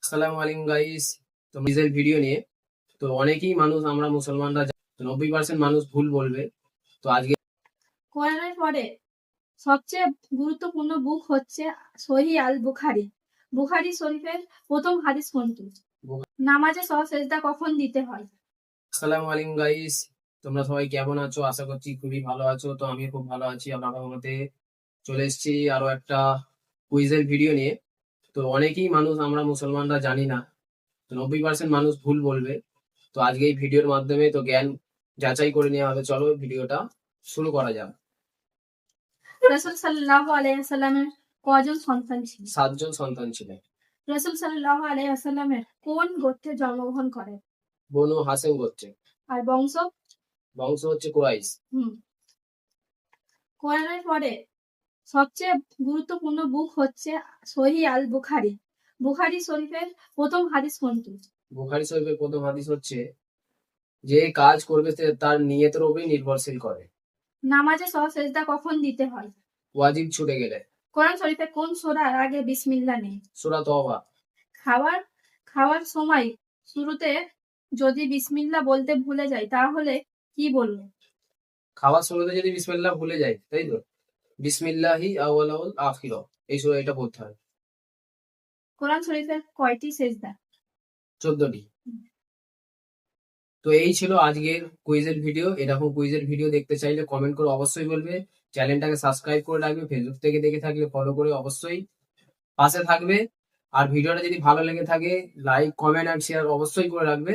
আসসালামু আলাইকুম গাইস। তো নিজের ভিডিও নিয়ে তো অনেকেই মানুষ আমরা মুসলমানরা 90% মানুষ ভুল বলবে। তো আজকে কোরআনের পরে সবচেয়ে গুরুত্বপূর্ণ বুক হচ্ছে সহিহ আল বুখারী। বুখারী শরীফের প্রথম হাদিস কোনটি? নামাজে সেজদা কখন দিতে হয়? আসসালামু আলাইকুম গাইস, তোমরা সবাই কেমন আছো? আশা করছি খুবই ভালো আছো। তো আমি খুব ভালো আছি, আল্লাহর রহমতে। চলে এসেছি আরো একটা কুইজের ভিডিও নিয়ে। তো অনেকেই মানুষ আমরা মুসলমানরা জানি না, তো 90% মানুষ ভুল বলবে। তো আজকে এই ভিডিওর মাধ্যমে তো জ্ঞান যাচাই করে নেওয়া হবে। চলো ভিডিওটা শুরু করা যাক। রাসূল সাল্লাল্লাহু আলাইহি ওয়াসাল্লামের কয়জন সন্তান ছিল? 7জন সন্তান ছিলেন। রাসূল সাল্লাল্লাহু আলাইহি ওয়াসাল্লামের কোন গোত্রে জন্মগ্রহণ করেন? বনু হাসেম গোত্রে। আর বংশ? বংশ হচ্ছে কুরাইশ। কোরআনের পরে সবচেয়ে গুরুত্বপূর্ণ বুক হচ্ছে সহিহ আল বুখারী। বুখারী শরীফের প্রথম হাদিস কোনটি? বুখারী শরীফের প্রথম হাদিস হচ্ছে, যে কাজ করবে সে তার নিয়তের উপরই নির্ভরশীল করে। নামাজে সেজদা কখন দিতে হয়? ওয়াজিব ছুটে গেলে। কোরআন শরীফে কোন সূরার আগে বিসমিল্লাহ নেই? সূরা তওবা। খাবার খাওয়ার সময় শুরুতে যদি বিসমিল্লাহ বলতে ভুলে যাই তাহলে কি বলবো? খাওয়ার শুরুতে যদি বিসমিল্লাহ ভুলে যায়, তাই তো, বিসমিল্লাহি আউয়ালাউল আখির, এই সূরা এটা পড়তে হয়। কোরআন শরীফের কয়টি সেজদা? 14টি। তো এই ছিল আজকের কুইজের ভিডিও। এরকম কুইজের ভিডিও দেখতে চাইলে কমেন্ট করে অবশ্যই বলবে। চ্যানেলটাকে সাবস্ক্রাইব করে রাখবে। ফেসবুক থেকে দেখে থাকলে ফলো করে অবশ্যই পাশে থাকবে। আর ভিডিওটা যদি ভালো লেগে থাকে লাইক, কমেন্ট আর শেয়ার অবশ্যই করে রাখবে।